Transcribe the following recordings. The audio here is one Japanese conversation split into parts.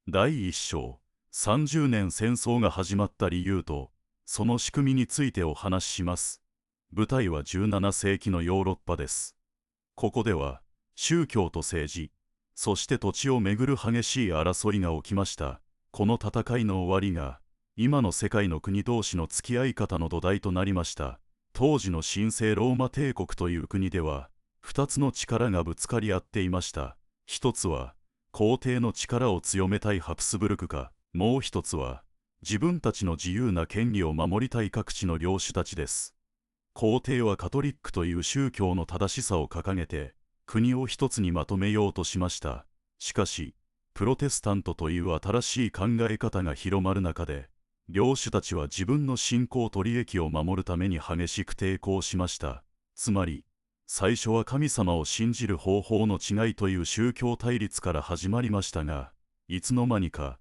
第1章、30年戦争が始まった理由と、その仕組みについてお話しします。舞台は17世紀のヨーロッパです。ここでは、宗教と政治、そして土地をめぐる激しい争いが起きました。この戦いの終わりが、今の世界の国同士の付き合い方の土台となりました。当時の神聖ローマ帝国という国では、2つの力がぶつかり合っていました。一つは、皇帝の力を強めたいハプスブルク家、もう一つは、自分たちの自由な権利を守りたい各地の領主たちです。皇帝はカトリックという宗教の正しさを掲げて、国を一つにまとめようとしました。しかし、プロテスタントという新しい考え方が広まる中で、領主たちは自分の信仰と利益を守るために激しく抵抗しました。つまり、最初は神様を信じる方法の違いという宗教対立から始まりましたが、いつの間にか、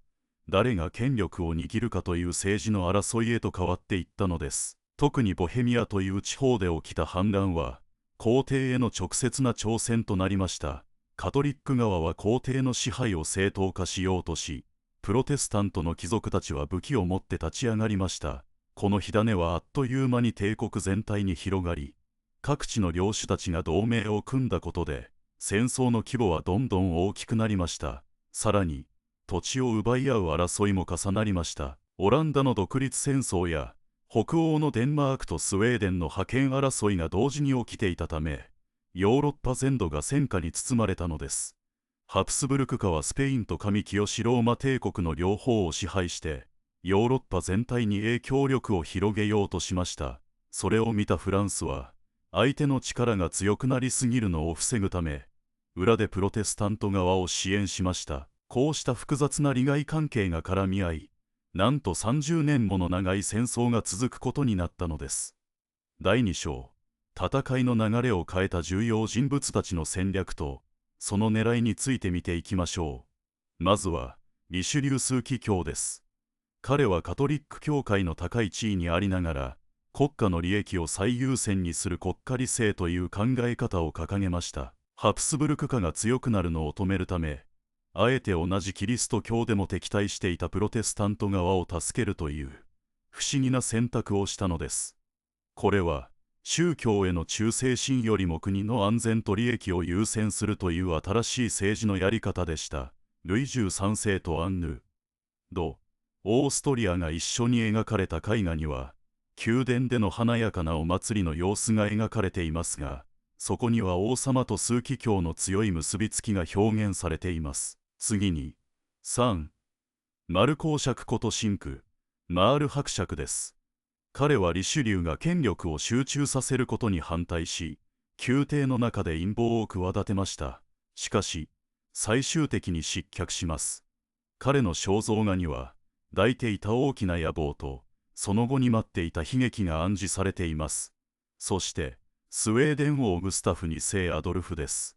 誰が権力を握るかという政治の争いへと変わっていったのです。特にボヘミアという地方で起きた反乱は、皇帝への直接な挑戦となりました。カトリック側は皇帝の支配を正当化しようとし、プロテスタントの貴族たちは武器を持って立ち上がりました。この火種はあっという間に帝国全体に広がり、各地の領主たちが同盟を組んだことで、戦争の規模はどんどん大きくなりました。さらに、土地を奪い合う争いも重なりました。オランダの独立戦争や、北欧のデンマークとスウェーデンの覇権争いが同時に起きていたため、ヨーロッパ全土が戦火に包まれたのです。ハプスブルク家はスペインと神清ローマ帝国の両方を支配して、ヨーロッパ全体に影響力を広げようとしました。それを見たフランスは、相手の力が強くなりすぎるのを防ぐため、裏でプロテスタント側を支援しました。こうした複雑な利害関係が絡み合い、なんと30年もの長い戦争が続くことになったのです。第2章、戦いの流れを変えた重要人物たちの戦略と、その狙いについて見ていきましょう。まずは、リシュリュー枢機卿です。彼はカトリック教会の高い地位にありながら、国家の利益を最優先にする国家理性という考え方を掲げました。ハプスブルク家が強くなるのを止めるため、あえて同じキリスト教でも敵対していたプロテスタント側を助けるという不思議な選択をしたのです。これは宗教への忠誠心よりも国の安全と利益を優先するという新しい政治のやり方でした。ルイ13世とアンヌ・ド・オーストリアが一緒に描かれた絵画には、宮殿での華やかなお祭りの様子が描かれていますが、そこには王様と枢機卿の強い結びつきが表現されています。次に、3. マル公爵こと神父、マール伯爵です。彼はリシュリューが権力を集中させることに反対し、宮廷の中で陰謀を企てました。しかし、最終的に失脚します。彼の肖像画には、抱いていた大きな野望と、その後に待っていた悲劇が暗示されています。そして、スウェーデン王グスタフ2世アドルフです。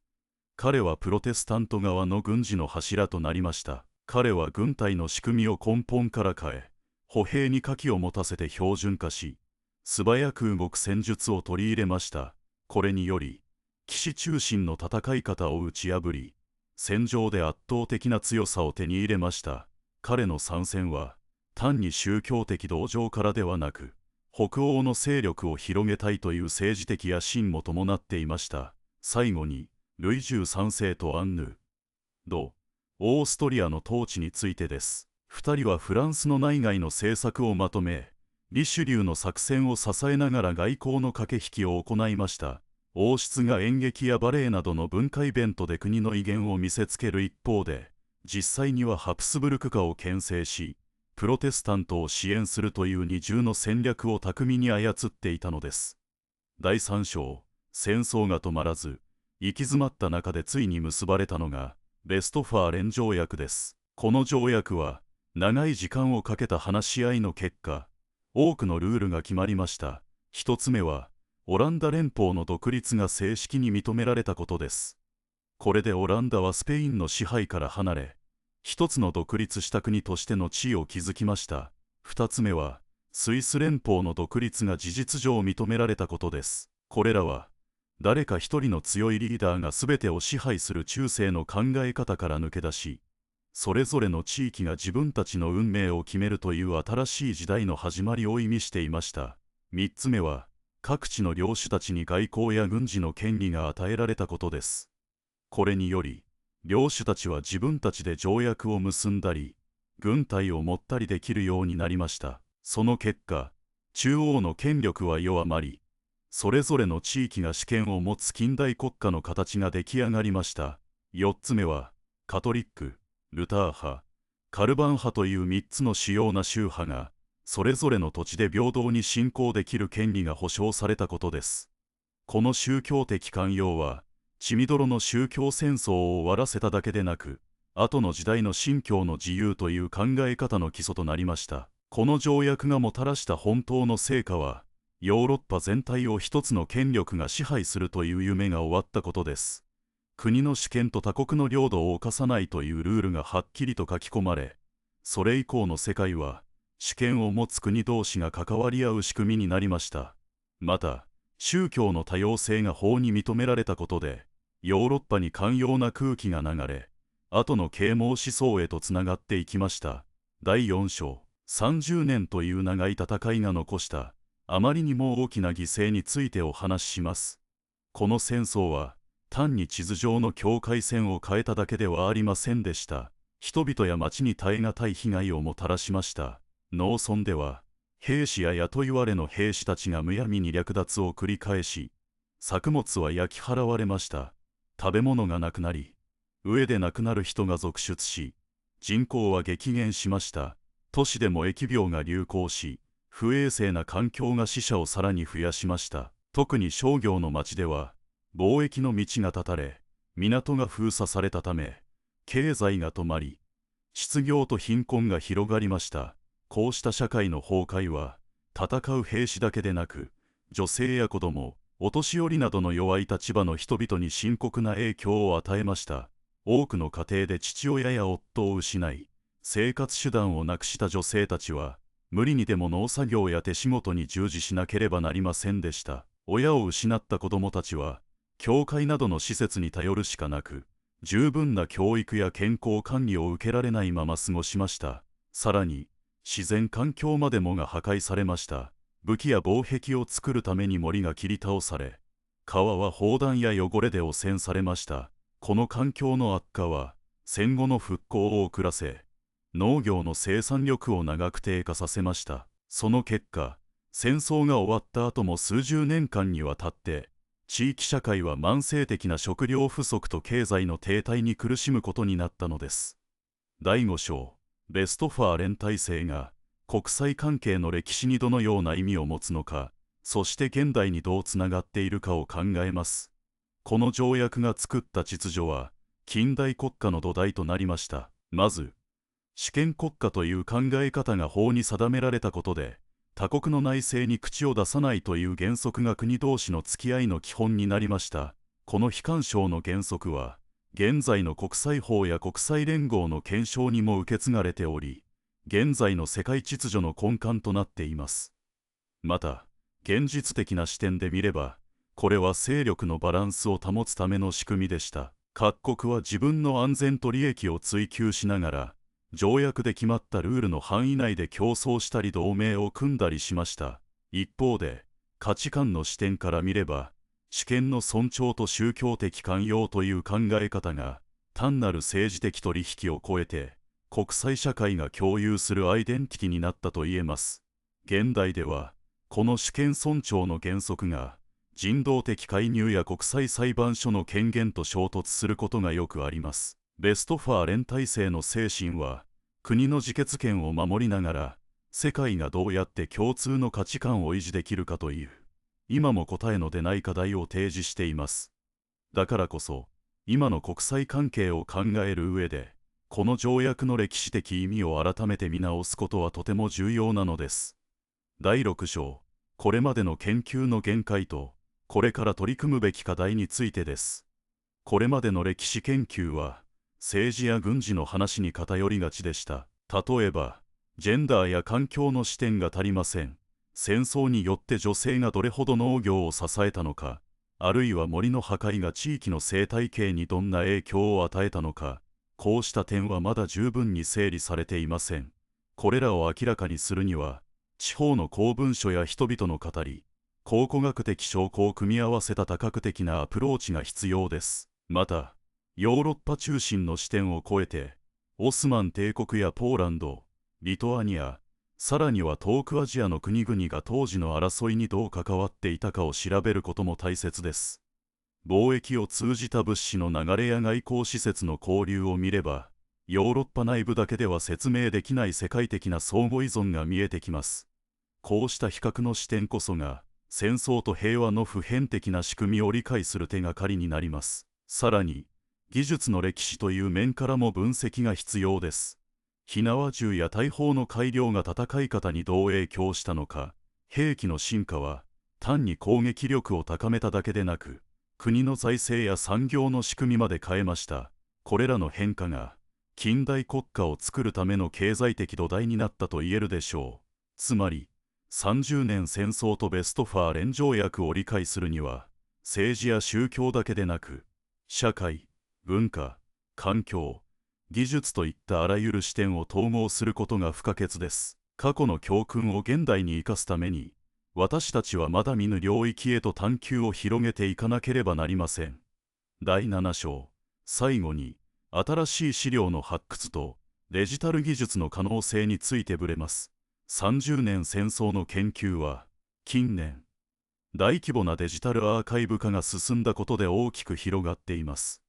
彼はプロテスタント側の軍事の柱となりました。彼は軍隊の仕組みを根本から変え、歩兵に火器を持たせて標準化し、素早く動く戦術を取り入れました。これにより、騎士中心の戦い方を打ち破り、戦場で圧倒的な強さを手に入れました。彼の参戦は、単に宗教的同情からではなく、北欧の勢力を広げたいという政治的野心も伴っていました。最後に、ルイ13世とアンヌ・ド・オーストリアの統治についてです。2人はフランスの内外の政策をまとめ、リシュリューの作戦を支えながら外交の駆け引きを行いました。王室が演劇やバレエなどの文化イベントで国の威厳を見せつける一方で、実際にはハプスブルク家を牽制し、プロテスタントを支援するという二重の戦略を巧みに操っていたのです。第3章、戦争が止まらず、行き詰まった中でついに結ばれたのが、ベストファーレン条約です。この条約は、長い時間をかけた話し合いの結果、多くのルールが決まりました。一つ目は、オランダ連邦の独立が正式に認められたことです。これでオランダはスペインの支配から離れ、一つの独立した国としての地位を築きました。二つ目は、スイス連邦の独立が事実上認められたことです。これらは、誰か一人の強いリーダーが全てを支配する中世の考え方から抜け出し、それぞれの地域が自分たちの運命を決めるという新しい時代の始まりを意味していました。3つ目は、各地の領主たちに外交や軍事の権利が与えられたことです。これにより、領主たちは自分たちで条約を結んだり、軍隊を持ったりできるようになりました。その結果、中央の権力は弱まり、それぞれの地域が主権を持つ近代国家の形が出来上がりました。4つ目は、カトリック、ルター派、カルバン派という3つの主要な宗派が、それぞれの土地で平等に信仰できる権利が保障されたことです。この宗教的寛容は、血みどろの宗教戦争を終わらせただけでなく、後の時代の信教の自由という考え方の基礎となりました。この条約がもたらした本当の成果は、ヨーロッパ全体を一つの権力が支配するという夢が終わったことです。国の主権と他国の領土を侵さないというルールがはっきりと書き込まれ、それ以降の世界は、主権を持つ国同士が関わり合う仕組みになりました。また、宗教の多様性が法に認められたことで、ヨーロッパに寛容な空気が流れ、後の啓蒙思想へとつながっていきました。第4章、30年という長い戦いが残した、あまりにも大きな犠牲についてお話しします。この戦争は、単に地図上の境界線を変えただけではありませんでした。人々や町に耐え難い被害をもたらしました。農村では、兵士や雇いわれの兵士たちがむやみに略奪を繰り返し、作物は焼き払われました。食べ物がなくなり、飢えで亡くなる人が続出し、人口は激減しました。都市でも疫病が流行し、不衛生な環境が死者をさらに増やしました。特に商業の町では、貿易の道が断たれ、港が封鎖されたため、経済が止まり、失業と貧困が広がりました。こうした社会の崩壊は、戦う兵士だけでなく、女性や子供、お年寄りなどの弱い立場の人々に深刻な影響を与えました。多くの家庭で父親や夫を失い、生活手段をなくした女性たちは、無理にでも農作業や手仕事に従事しなければなりませんでした。親を失った子供たちは、教会などの施設に頼るしかなく、十分な教育や健康管理を受けられないまま過ごしました。さらに、自然環境までもが破壊されました。武器や防壁を作るために森が切り倒され、川は砲弾や汚れで汚染されました。この環境の悪化は、戦後の復興を遅らせ、農業の生産力を長く低下させました。その結果、戦争が終わった後も数十年間にわたって、地域社会は慢性的な食料不足と経済の停滞に苦しむことになったのです。第5章、ベストファーレン体制が国際関係の歴史にどのような意味を持つのか、そして現代にどうつながっているかを考えます。この条約が作った秩序は、近代国家の土台となりました。まず、主権国家という考え方が法に定められたことで、他国の内政に口を出さないという原則が国同士の付き合いの基本になりました。この非干渉の原則は、現在の国際法や国際連合の憲章にも受け継がれており、現在の世界秩序の根幹となっています。また、現実的な視点で見れば、これは勢力のバランスを保つための仕組みでした。各国は自分の安全と利益を追求しながら、条約で決まったルールの範囲内で競争したり同盟を組んだりしました。一方で、価値観の視点から見れば、主権の尊重と宗教的寛容という考え方が、単なる政治的取引を超えて、国際社会が共有するアイデンティティになったと言えます。現代では、この主権尊重の原則が、人道的介入や国際裁判所の権限と衝突することがよくあります。ベストファーレン体制の精神は、国の自決権を守りながら、世界がどうやって共通の価値観を維持できるかという、今も答えの出ない課題を提示しています。だからこそ、今の国際関係を考える上で、この条約の歴史的意味を改めて見直すことはとても重要なのです。第6章、これまでの研究の限界と、これから取り組むべき課題についてです。これまでの歴史研究は、政治や軍事の話に偏りがちでした。例えば、ジェンダーや環境の視点が足りません。戦争によって女性がどれほど農業を支えたのか、あるいは森の破壊が地域の生態系にどんな影響を与えたのか、こうした点はまだ十分に整理されていません。これらを明らかにするには、地方の公文書や人々の語り、考古学的証拠を組み合わせた多角的なアプローチが必要です。また、ヨーロッパ中心の視点を超えて、オスマン帝国やポーランド、リトアニア、さらには東北アジアの国々が当時の争いにどう関わっていたかを調べることも大切です。貿易を通じた物資の流れや外交施設の交流を見れば、ヨーロッパ内部だけでは説明できない世界的な相互依存が見えてきます。こうした比較の視点こそが、戦争と平和の普遍的な仕組みを理解する手がかりになります。さらに、技術の歴史という面からも分析が必要です。火縄銃や大砲の改良が戦い方にどう影響したのか、兵器の進化は単に攻撃力を高めただけでなく、国の財政や産業の仕組みまで変えました。これらの変化が、近代国家を作るための経済的土台になったと言えるでしょう。つまり、30年戦争とベストファーレン条約を理解するには、政治や宗教だけでなく、社会、文化、環境、技術といったあらゆる視点を統合することが不可欠です。過去の教訓を現代に生かすために、私たちはまだ見ぬ領域へと探求を広げていかなければなりません。第7章、最後に、新しい資料の発掘とデジタル技術の可能性について触れます。30年戦争の研究は、近年、大規模なデジタルアーカイブ化が進んだことで大きく広がっています。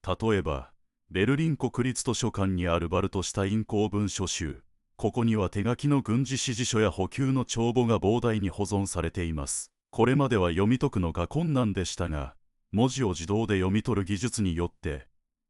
例えば、ベルリン国立図書館にあるバルトシュタイン公文書集。ここには手書きの軍事指示書や補給の帳簿が膨大に保存されています。これまでは読み解くのが困難でしたが、文字を自動で読み取る技術によって、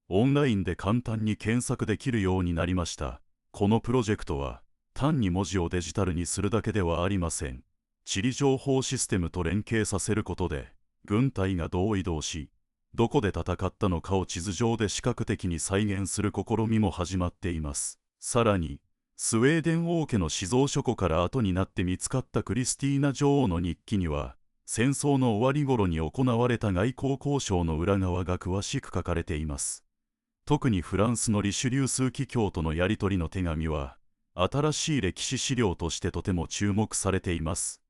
オンラインで簡単に検索できるようになりました。このプロジェクトは、単に文字をデジタルにするだけではありません。地理情報システムと連携させることで、軍隊がどう移動し、どこで戦ったのかを地図上で視覚的に再現する試みも始まっています。さらに、スウェーデン王家の死蔵書庫から後になって見つかったクリスティーナ女王の日記には、戦争の終わり頃に行われた外交交渉の裏側が詳しく書かれています。特にフランスのリシュリュー枢機卿とのやり取りの手紙は、新しい歴史資料としてとても注目されています。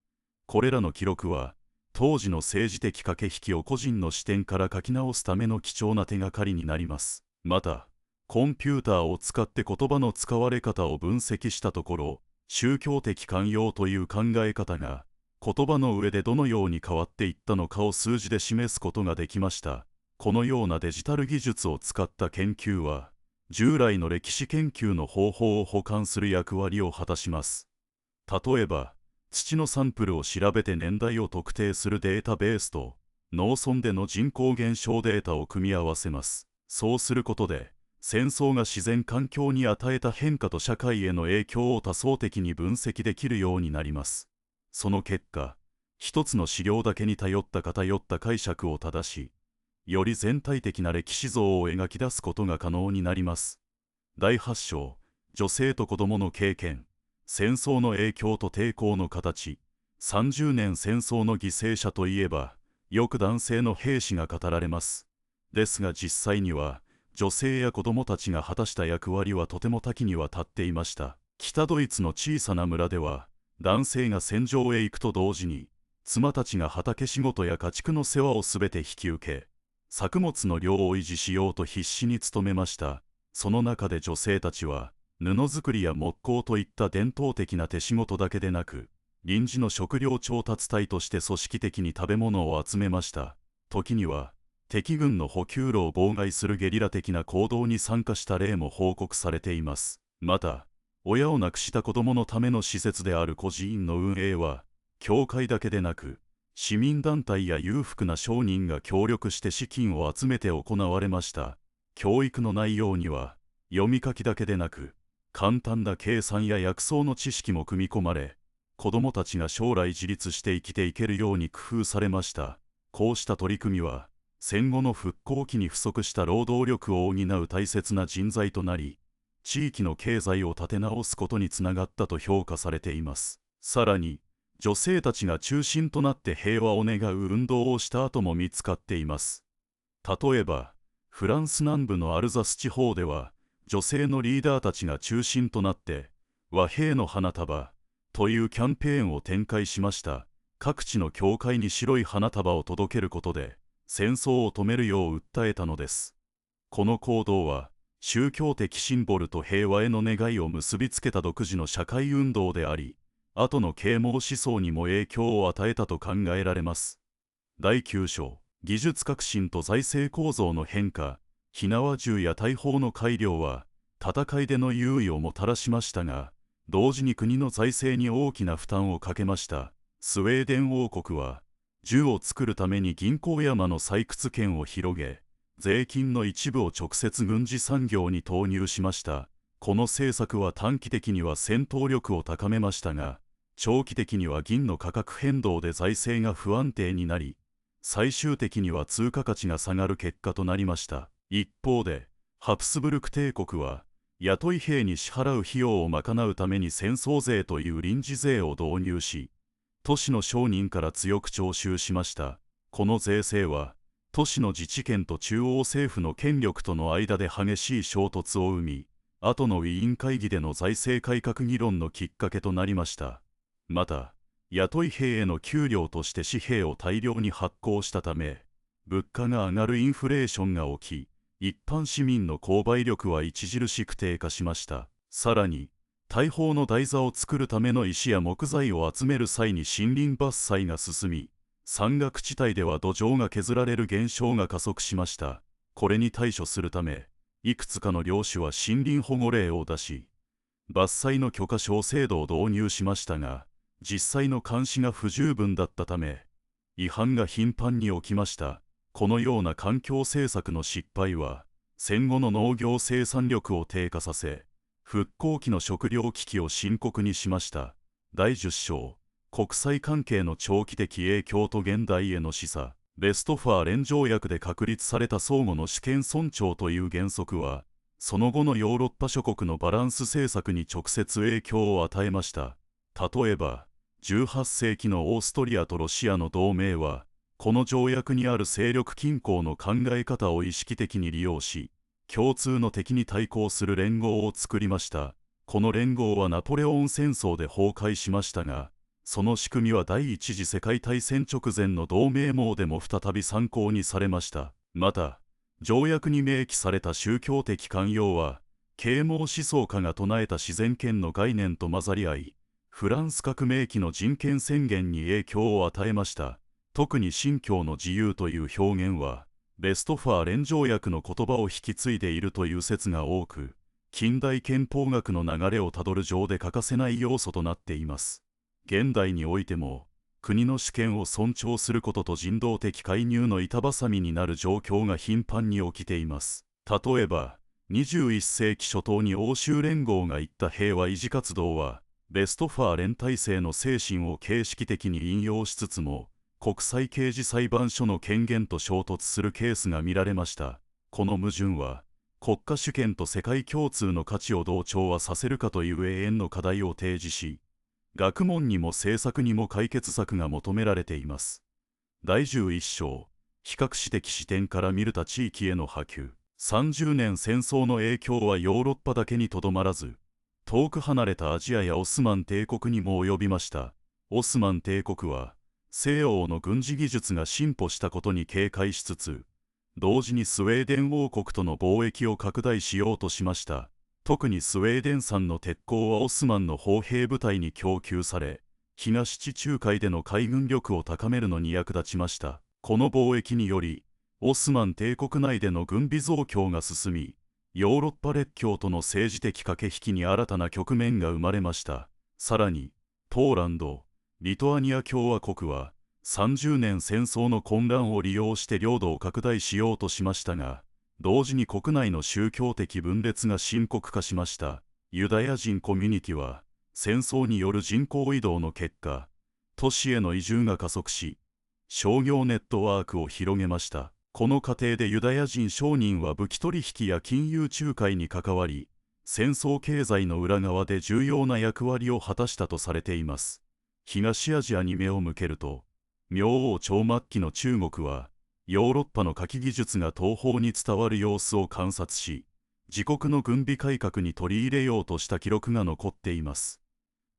これらの記録は、当時の政治的駆け引きを個人の視点から書き直すための貴重な手がかりになります。また、コンピューターを使って言葉の使われ方を分析したところ、宗教的寛容という考え方が、言葉の上でどのように変わっていったのかを数字で示すことができました。このようなデジタル技術を使った研究は、従来の歴史研究の方法を補完する役割を果たします。例えば、土のサンプルを調べて年代を特定するデータベースと、農村での人口減少データを組み合わせます。そうすることで、戦争が自然環境に与えた変化と社会への影響を多層的に分析できるようになります。その結果、一つの資料だけに頼った偏った解釈を正し、より全体的な歴史像を描き出すことが可能になります。第8章、女性と子供の経験、戦争の影響と抵抗の形、30年戦争の犠牲者といえば、よく男性の兵士が語られます。ですが実際には、女性や子供たちが果たした役割はとても多岐にわたっていました。北ドイツの小さな村では、男性が戦場へ行くと同時に、妻たちが畑仕事や家畜の世話をすべて引き受け、作物の量を維持しようと必死に努めました。その中で女性たちは、布作りや木工といった伝統的な手仕事だけでなく、臨時の食料調達隊として組織的に食べ物を集めました。時には、敵軍の補給路を妨害するゲリラ的な行動に参加した例も報告されています。また、親を亡くした子供のための施設である孤児院の運営は、教会だけでなく、市民団体や裕福な商人が協力して資金を集めて行われました。教育の内容には、読み書きだけでなく、簡単な計算や薬草の知識も組み込まれ、子供たちが将来自立して生きていけるように工夫されました。こうした取り組みは、戦後の復興期に不足した労働力を補う大切な人材となり、地域の経済を立て直すことにつながったと評価されています。さらに、女性たちが中心となって平和を願う運動をした後も見つかっています。例えば、フランス南部のアルザス地方では、女性のリーダーたちが中心となって、和平の花束というキャンペーンを展開しました。各地の教会に白い花束を届けることで、戦争を止めるよう訴えたのです。この行動は、宗教的シンボルと平和への願いを結びつけた独自の社会運動であり、後の啓蒙思想にも影響を与えたと考えられます。第9章、技術革新と財政構造の変化。火縄銃や大砲の改良は、戦いでの優位をもたらしましたが、同時に国の財政に大きな負担をかけました。スウェーデン王国は、銃を作るために銀行山の採掘権を広げ、税金の一部を直接軍事産業に投入しました。この政策は短期的には戦闘力を高めましたが、長期的には銀の価格変動で財政が不安定になり、最終的には通貨価値が下がる結果となりました。一方で、ハプスブルク帝国は、雇い兵に支払う費用を賄うために戦争税という臨時税を導入し、都市の商人から強く徴収しました。この税制は、都市の自治権と中央政府の権力との間で激しい衝突を生み、後のウィーン会議での財政改革議論のきっかけとなりました。また、雇い兵への給料として紙幣を大量に発行したため、物価が上がるインフレーションが起き、一般市民の購買力は著しく低下しました。さらに、大砲の台座を作るための石や木材を集める際に森林伐採が進み、山岳地帯では土壌が削られる現象が加速しました。これに対処するため、いくつかの領主は森林保護令を出し、伐採の許可証制度を導入しましたが、実際の監視が不十分だったため、違反が頻繁に起きました。このような環境政策の失敗は、戦後の農業生産力を低下させ、復興期の食糧危機を深刻にしました。第10章、国際関係の長期的影響と現代への示唆。ベストファーレン条約で確立された相互の主権尊重という原則は、その後のヨーロッパ諸国のバランス政策に直接影響を与えました。例えば、18世紀のオーストリアとロシアの同盟は、この条約にある勢力均衡の考え方を意識的に利用し、共通の敵に対抗する連合を作りました。この連合はナポレオン戦争で崩壊しましたが、その仕組みは第一次世界大戦直前の同盟網でも再び参考にされました。また、条約に明記された宗教的寛容は、啓蒙思想家が唱えた自然権の概念と混ざり合い、フランス革命期の人権宣言に影響を与えました。特に信教の自由という表現は、ベストファーレン条約の言葉を引き継いでいるという説が多く、近代憲法学の流れをたどる上で欠かせない要素となっています。現代においても、国の主権を尊重することと人道的介入の板挟みになる状況が頻繁に起きています。例えば、21世紀初頭に欧州連合が言った平和維持活動は、ベストファーレン体制の精神を形式的に引用しつつも、国際刑事裁判所の権限と衝突するケースが見られました。この矛盾は、国家主権と世界共通の価値をどう調和させるかという永遠の課題を提示し、学問にも政策にも解決策が求められています。第11章、比較史的視点から見る他地域への波及。30年戦争の影響はヨーロッパだけにとどまらず、遠く離れたアジアやオスマン帝国にも及びました。オスマン帝国は、西欧の軍事技術が進歩したことに警戒しつつ、同時にスウェーデン王国との貿易を拡大しようとしました。特にスウェーデン産の鉄鋼はオスマンの砲兵部隊に供給され、東地中海での海軍力を高めるのに役立ちました。この貿易により、オスマン帝国内での軍備増強が進み、ヨーロッパ列強との政治的駆け引きに新たな局面が生まれました。さらに、ポーランド、リトアニア共和国は、30年戦争の混乱を利用して領土を拡大しようとしましたが、同時に国内の宗教的分裂が深刻化しました。ユダヤ人コミュニティは、戦争による人口移動の結果、都市への移住が加速し、商業ネットワークを広げました。この過程でユダヤ人商人は武器取引や金融仲介に関わり、戦争経済の裏側で重要な役割を果たしたとされています。東アジアに目を向けると、明王朝末期の中国は、ヨーロッパの火器技術が東方に伝わる様子を観察し、自国の軍備改革に取り入れようとした記録が残っています。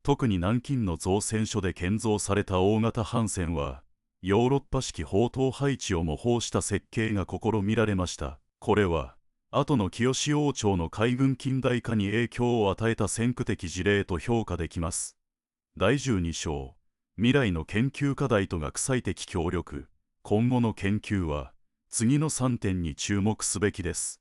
特に南京の造船所で建造された大型帆船は、ヨーロッパ式砲塔配置を模倣した設計が試みられました。これは、後の清王朝の海軍近代化に影響を与えた先駆的事例と評価できます。第12章、未来の研究課題と学際的協力。今後の研究は、次の3点に注目すべきです。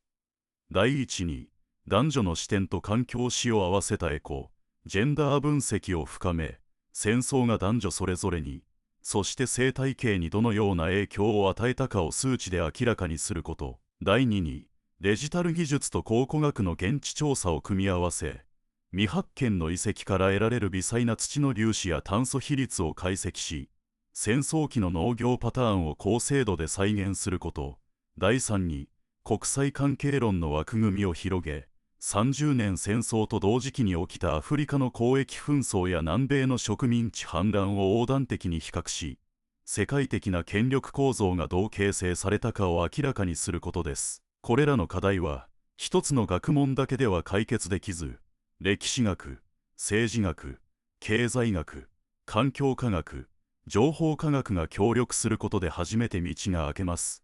第1に、男女の視点と環境史を合わせたエコ・ジェンダー分析を深め、戦争が男女それぞれに、そして生態系にどのような影響を与えたかを数値で明らかにすること。第2に、デジタル技術と考古学の現地調査を組み合わせ、未発見の遺跡から得られる微細な土の粒子や炭素比率を解析し、戦争期の農業パターンを高精度で再現すること。第3に、国際関係論の枠組みを広げ、30年戦争と同時期に起きたアフリカの交易紛争や南米の植民地反乱を横断的に比較し、世界的な権力構造がどう形成されたかを明らかにすることです。これらの課題は、一つの学問だけでは解決できず、歴史学、政治学、経済学、環境科学、情報科学が協力することで初めて道が開けます。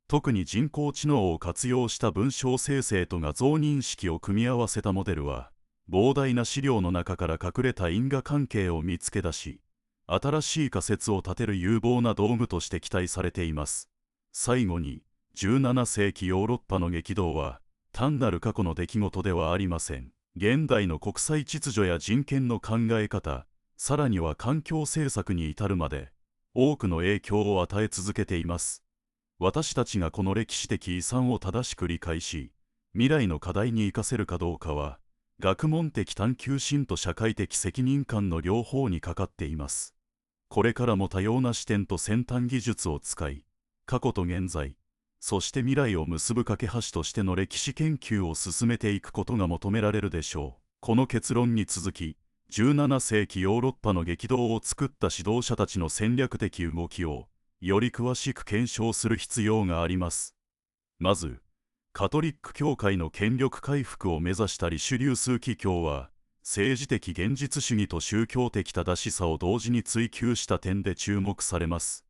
特に人工知能を活用した文章生成と画像認識を組み合わせたモデルは、膨大な資料の中から隠れた因果関係を見つけ出し、新しい仮説を立てる有望な道具として期待されています。最後に、17世紀ヨーロッパの激動は、単なる過去の出来事ではありません。現代の国際秩序や人権の考え方、さらには環境政策に至るまで、多くの影響を与え続けています。私たちがこの歴史的遺産を正しく理解し、未来の課題に生かせるかどうかは、学問的探求心と社会的責任感の両方にかかっています。これからも多様な視点と先端技術を使い、過去と現在、そして未来を結ぶ架け橋としての歴史研究を進めていくことが求められるでしょう。この結論に続き、17世紀ヨーロッパの激動を作った指導者たちの戦略的動きを、より詳しく検証する必要があります。まず、カトリック教会の権力回復を目指したリシュリュー枢機卿は、政治的現実主義と宗教的正しさを同時に追求した点で注目されます。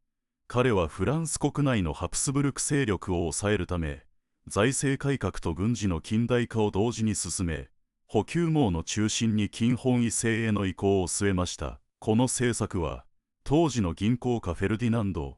彼はフランス国内のハプスブルク勢力を抑えるため、財政改革と軍事の近代化を同時に進め、補給網の中心に金本位制への移行を据えました。この政策は、当時の銀行家フェルディナンド・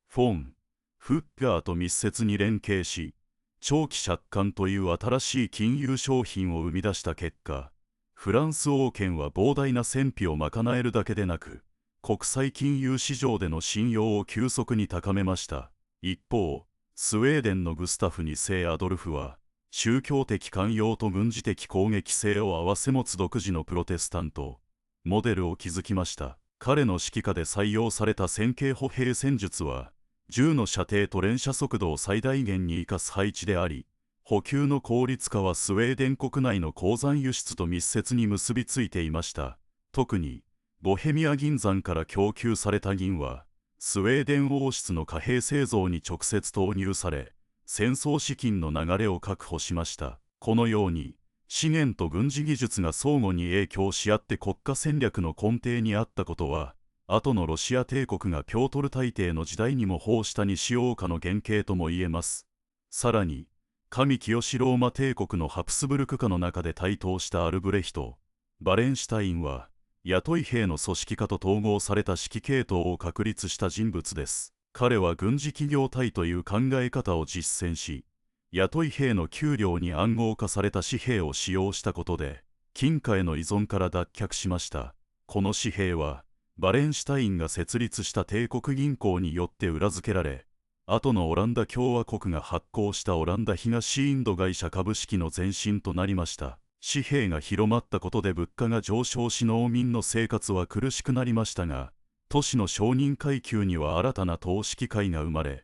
フォン・フッガーと密接に連携し、長期借款という新しい金融商品を生み出した結果、フランス王権は膨大な戦費を賄えるだけでなく、国際金融市場での信用を急速に高めました。一方、スウェーデンのグスタフ2世アドルフは、宗教的寛容と軍事的攻撃性を併せ持つ独自のプロテスタント、モデルを築きました。彼の指揮下で採用された線形歩兵戦術は、銃の射程と連射速度を最大限に生かす配置であり、補給の効率化はスウェーデン国内の鉱山輸出と密接に結びついていました。特に、ボヘミア銀山から供給された銀は、スウェーデン王室の貨幣製造に直接投入され、戦争資金の流れを確保しました。このように、資源と軍事技術が相互に影響し合って国家戦略の根底にあったことは、後のロシア帝国がピョートル大帝の時代にも奉した西欧化の原型とも言えます。さらに、神清ローマ帝国のハプスブルク家の中で台頭したアルブレヒト・バレンシュタインは、雇い兵の組織化と統合された指揮系統を確立した人物です。彼は軍事企業体という考え方を実践し、雇い兵の給料に暗号化された紙幣を使用したことで、金貨への依存から脱却しました。この紙幣は、バレンシュタインが設立した帝国銀行によって裏付けられ、後のオランダ共和国が発行したオランダ東インド会社株式の前身となりました。紙幣が広まったことで物価が上昇し農民の生活は苦しくなりましたが、都市の商人階級には新たな投資機会が生まれ、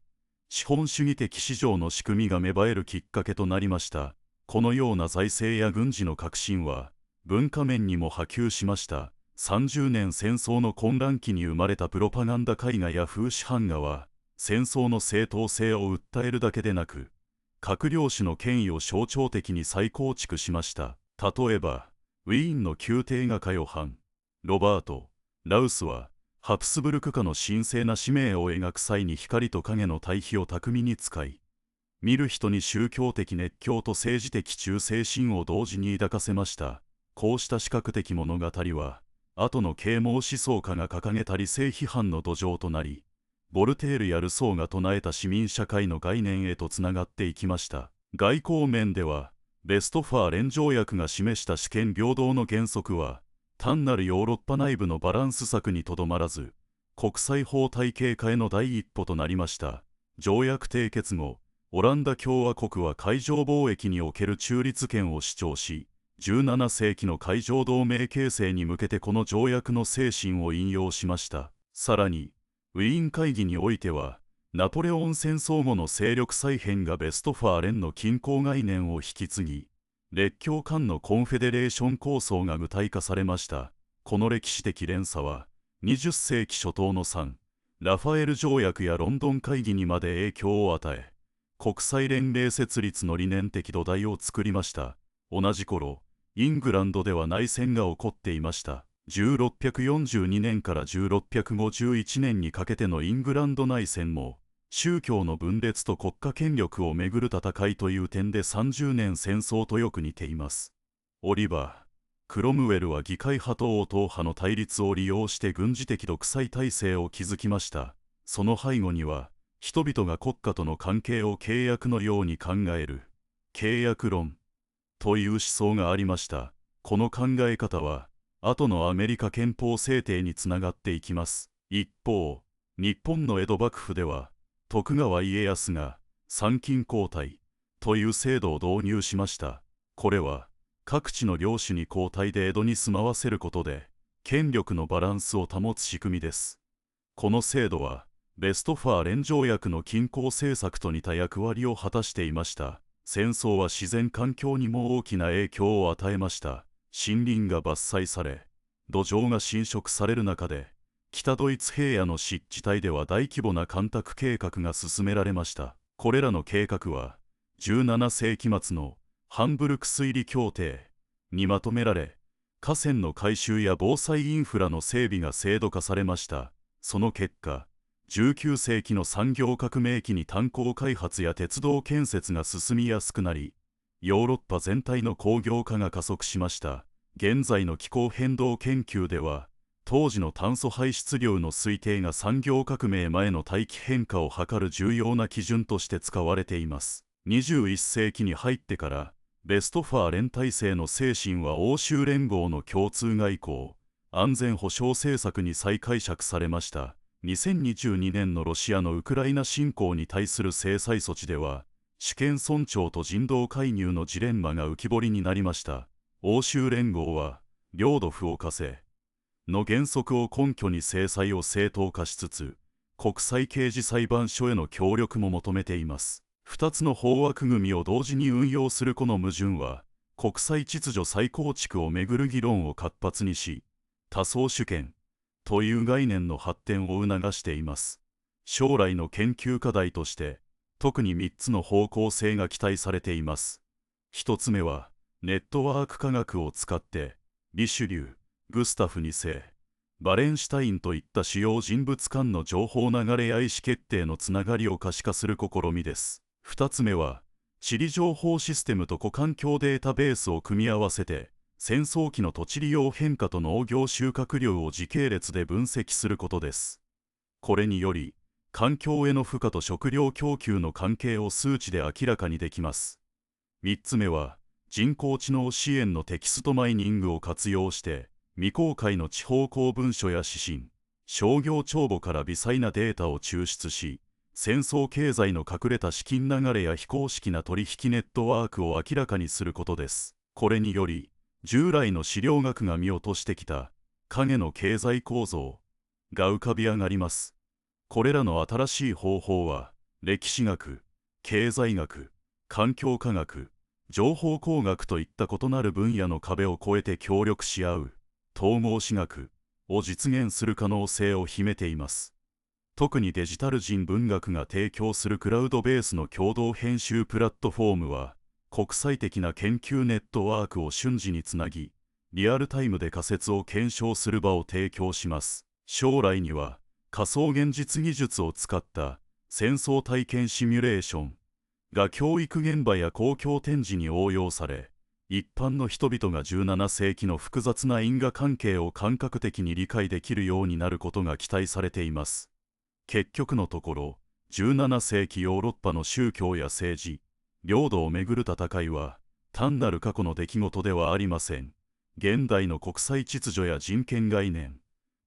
資本主義的市場の仕組みが芽生えるきっかけとなりました。このような財政や軍事の革新は、文化面にも波及しました。30年戦争の混乱期に生まれたプロパガンダ絵画や風刺版画は、戦争の正当性を訴えるだけでなく、各領主の権威を象徴的に再構築しました。例えば、ウィーンの宮廷画家ヨハン・ロバート・ラウスは、ハプスブルク家の神聖な使命を描く際に光と影の対比を巧みに使い、見る人に宗教的熱狂と政治的忠誠心を同時に抱かせました。こうした視覚的物語は、後の啓蒙思想家が掲げた理性批判の土壌となり、ボルテールやルソーが唱えた市民社会の概念へとつながっていきました。外交面では、ベストファーレン条約が示した主権平等の原則は、単なるヨーロッパ内部のバランス策にとどまらず、国際法体系化への第一歩となりました。条約締結後、オランダ共和国は海上貿易における中立権を主張し、17世紀の海上同盟形成に向けてこの条約の精神を引用しました。さらに、ウィーン会議においては、ナポレオン戦争後の勢力再編がベストファーレンの均衡概念を引き継ぎ、列強間のコンフェデレーション構想が具体化されました。この歴史的連鎖は、20世紀初頭のラファエル条約やロンドン会議にまで影響を与え、国際連盟設立の理念的土台を作りました。同じ頃、イングランドでは内戦が起こっていました。1642年から1651年にかけてのイングランド内戦も、宗教の分裂と国家権力をめぐる戦いという点で30年戦争とよく似ています。オリバー・クロムウェルは議会派と王党派の対立を利用して軍事的独裁体制を築きました。その背後には、人々が国家との関係を契約のように考える、契約論という思想がありました。この考え方は、後のアメリカ憲法制定につながっていきます。一方、日本の江戸幕府では、徳川家康が参勤交代という制度を導入しました。これは各地の領主に交代で江戸に住まわせることで権力のバランスを保つ仕組みです。この制度はベストファーレン条約の均衡政策と似た役割を果たしていました。戦争は自然環境にも大きな影響を与えました。森林が伐採され、土壌が侵食される中で、北ドイツ平野の湿地帯では大規模な干拓計画が進められました。これらの計画は、17世紀末のハンブルク水利協定にまとめられ、河川の改修や防災インフラの整備が制度化されました。その結果、19世紀の産業革命期に炭鉱開発や鉄道建設が進みやすくなり、ヨーロッパ全体の工業化が加速しました。現在の気候変動研究では、当時の炭素排出量の推定が産業革命前の大気変化を測る重要な基準として使われています。21世紀に入ってから、ベストファーレン体制の精神は欧州連合の共通外交、安全保障政策に再解釈されました。2022年のロシアのウクライナ侵攻に対する制裁措置では、主権尊重と人道介入のジレンマが浮き彫りになりました。欧州連合は、領土不侵せの原則を根拠に制裁を正当化しつつ、国際刑事裁判所への協力も求めています。2つの法枠組みを同時に運用するこの矛盾は、国際秩序再構築をめぐる議論を活発にし、多層主権という概念の発展を促しています。将来の研究課題として、特に3つの方向性が期待されています。1つ目は、ネットワーク科学を使って、リシュリュー、グスタフ2世、バレンシュタインといった主要人物間の情報流れや意思決定のつながりを可視化する試みです。2つ目は、地理情報システムと互環境データベースを組み合わせて、戦争期の土地利用変化と農業収穫量を時系列で分析することです。これにより、環境への負荷と食料供給の関係を数値で明らかにできます。3つ目は、人工知能支援のテキストマイニングを活用して、未公開の地方公文書や指針、商業帳簿から微細なデータを抽出し、戦争経済の隠れた資金流れや非公式な取引ネットワークを明らかにすることです。これにより、従来の資料学が見落としてきた影の経済構造が浮かび上がります。これらの新しい方法は、歴史学、経済学、環境科学、情報工学といった異なる分野の壁を越えて協力し合う統合史学を実現する可能性を秘めています。特にデジタル人文学が提供するクラウドベースの共同編集プラットフォームは、国際的な研究ネットワークを瞬時につなぎ、リアルタイムで仮説を検証する場を提供します。将来には、仮想現実技術を使った戦争体験シミュレーションが教育現場や公共展示に応用され、一般の人々が17世紀の複雑な因果関係を感覚的に理解できるようになることが期待されています。結局のところ、17世紀ヨーロッパの宗教や政治、領土をめぐる戦いは、単なる過去の出来事ではありません。現代の国際秩序や人権概念、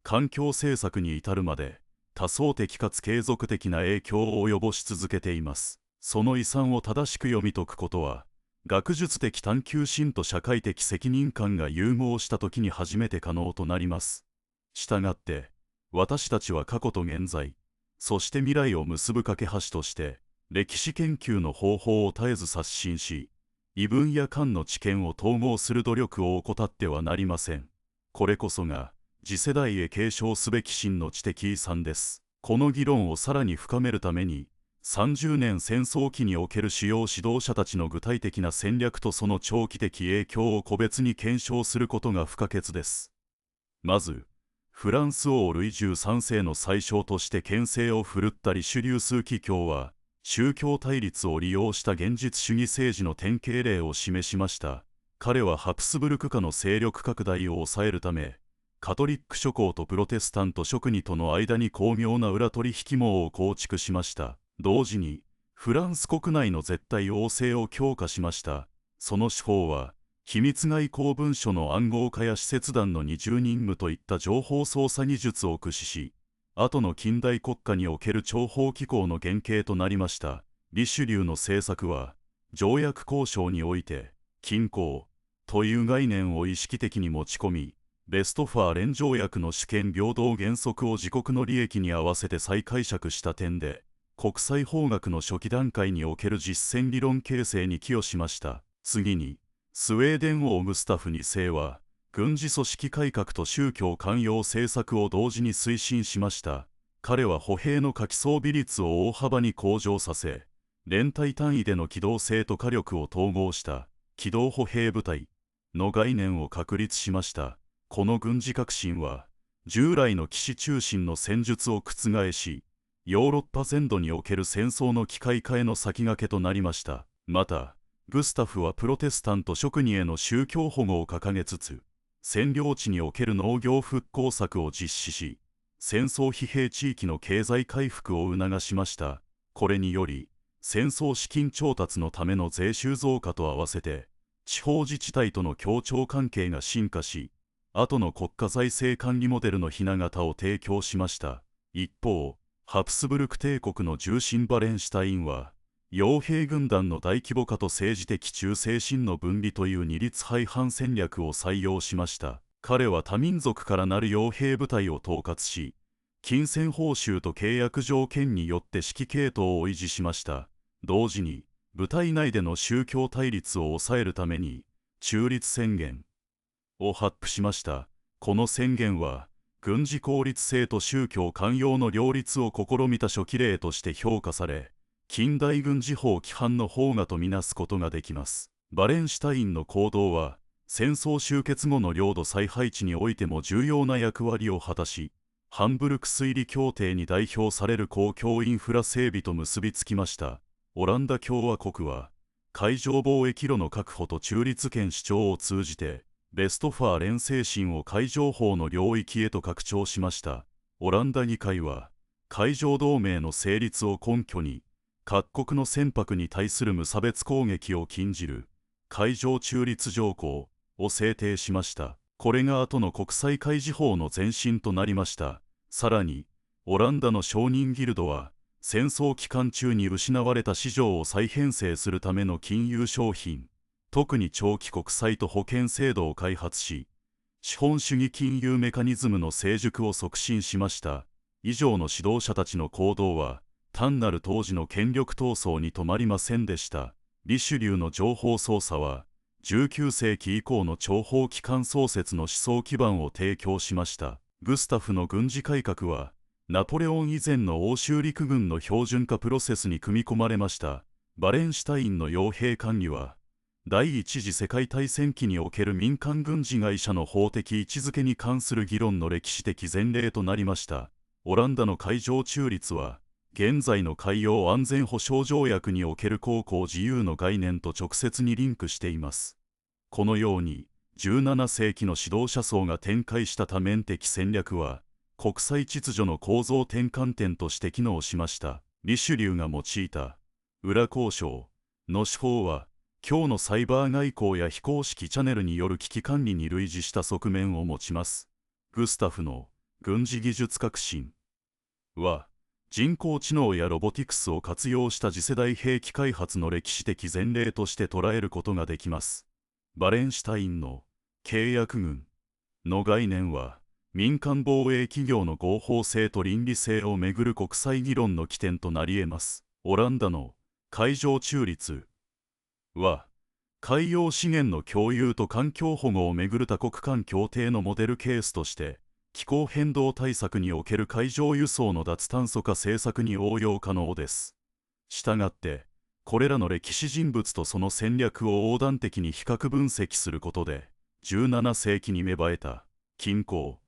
環境政策に至るまで、多層的かつ継続的な影響を及ぼし続けています。その遺産を正しく読み解くことは、学術的探求心と社会的責任感が融合した時に初めて可能となります。したがって、私たちは過去と現在、そして未来を結ぶ架け橋として、歴史研究の方法を絶えず刷新し、異分野間の知見を統合する努力を怠ってはなりません。これこそが、次世代へ継承すべき真の知的遺産です。この議論をさらに深めるために、30年戦争期における主要指導者たちの具体的な戦略とその長期的影響を個別に検証することが不可欠です。まず、フランス王ルイ13世の宰相として権勢を振るったリシュリュー枢機卿は、宗教対立を利用した現実主義政治の典型例を示しました。彼はハプスブルク家の勢力拡大を抑えるため、カトリック諸侯とプロテスタント諸国との間に巧妙な裏取引網を構築しました。同時に、フランス国内の絶対王政を強化しました。その手法は、秘密外交文書の暗号化や使節団の二重任務といった情報操作技術を駆使し、後の近代国家における諜報機構の原型となりました。リシュリューの政策は、条約交渉において、均衡という概念を意識的に持ち込み、ベストファーレン条約の主権平等原則を自国の利益に合わせて再解釈した点で、国際法学の初期段階における実践理論形成に寄与しました。次に、スウェーデン王グスタフ2世は、軍事組織改革と宗教寛容政策を同時に推進しました。彼は歩兵の火器装備率を大幅に向上させ、連隊単位での機動性と火力を統合した機動歩兵部隊の概念を確立しました。この軍事革新は、従来の騎士中心の戦術を覆し、ヨーロッパ全土における戦争の機械化への先駆けとなりました。また、グスタフはプロテスタント諸国への宗教保護を掲げつつ、占領地における農業復興策を実施し、戦争疲弊地域の経済回復を促しました。これにより、戦争資金調達のための税収増加と合わせて、地方自治体との協調関係が進化し、後の国家財政管理モデルの雛形を提供しました。一方、ハプスブルク帝国の重臣バレンシュタインは、傭兵軍団の大規模化と政治的忠誠心の分離という二律背反戦略を採用しました。彼は多民族からなる傭兵部隊を統括し、金銭報酬と契約条件によって指揮系統を維持しました。同時に、部隊内での宗教対立を抑えるために、中立宣言を発布しました。この宣言は、軍事効率性と宗教寛容の両立を試みた初期例として評価され、近代軍事法規範の法画とみなすことができます。バレンシュタインの行動は、戦争終結後の領土再配置においても重要な役割を果たし、ハンブルク推理協定に代表される公共インフラ整備と結びつきました。オランダ共和国は、海上貿易路の確保と中立権主張を通じて、ベストファー連精神を海上法の領域へと拡張しました。オランダ議会は、海上同盟の成立を根拠に、各国の船舶に対する無差別攻撃を禁じる、海上中立条項を制定しました。これが後の国際海事法の前身となりました。さらに、オランダの商人ギルドは、戦争期間中に失われた市場を再編成するための金融商品、特に長期国債と保険制度を開発し、資本主義金融メカニズムの成熟を促進しました。以上の指導者たちの行動は、単なる当時の権力闘争に止まりませんでした。リシュリューの情報操作は、19世紀以降の諜報機関創設の思想基盤を提供しました。グスタフの軍事改革は、ナポレオン以前の欧州陸軍の標準化プロセスに組み込まれましたバレンシュタインの傭兵管理は、第一次世界大戦期における民間軍事会社の法的位置づけに関する議論の歴史的前例となりました。オランダの海上中立は、現在の海洋安全保障条約における航行自由の概念と直接にリンクしています。このように、17世紀の指導者層が展開した多面的戦略は、国際秩序の構造転換点として機能しました。リシュリューが用いた裏交渉の手法は、今日のサイバー外交や非公式チャンネルによる危機管理に類似した側面を持ちます。グスタフの軍事技術革新は、人工知能やロボティクスを活用した次世代兵器開発の歴史的前例として捉えることができます。バレンシュタインの契約軍の概念は、民間防衛企業の合法性と倫理性をめぐる国際議論の起点となり得ます。オランダの海上中立は、海洋資源の共有と環境保護をめぐる多国間協定のモデルケースとして、気候変動対策における海上輸送の脱炭素化政策に応用可能です。したがって、これらの歴史人物とその戦略を横断的に比較分析することで、17世紀に芽生えた均衡、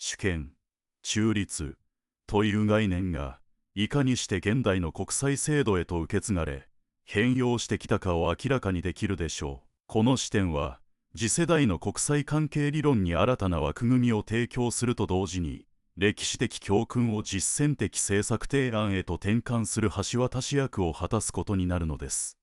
主権、中立という概念がいかにして現代の国際制度へと受け継がれ変容してきたかを明らかにできるでしょう。この視点は次世代の国際関係理論に新たな枠組みを提供すると同時に歴史的教訓を実践的政策提案へと転換する橋渡し役を果たすことになるのです。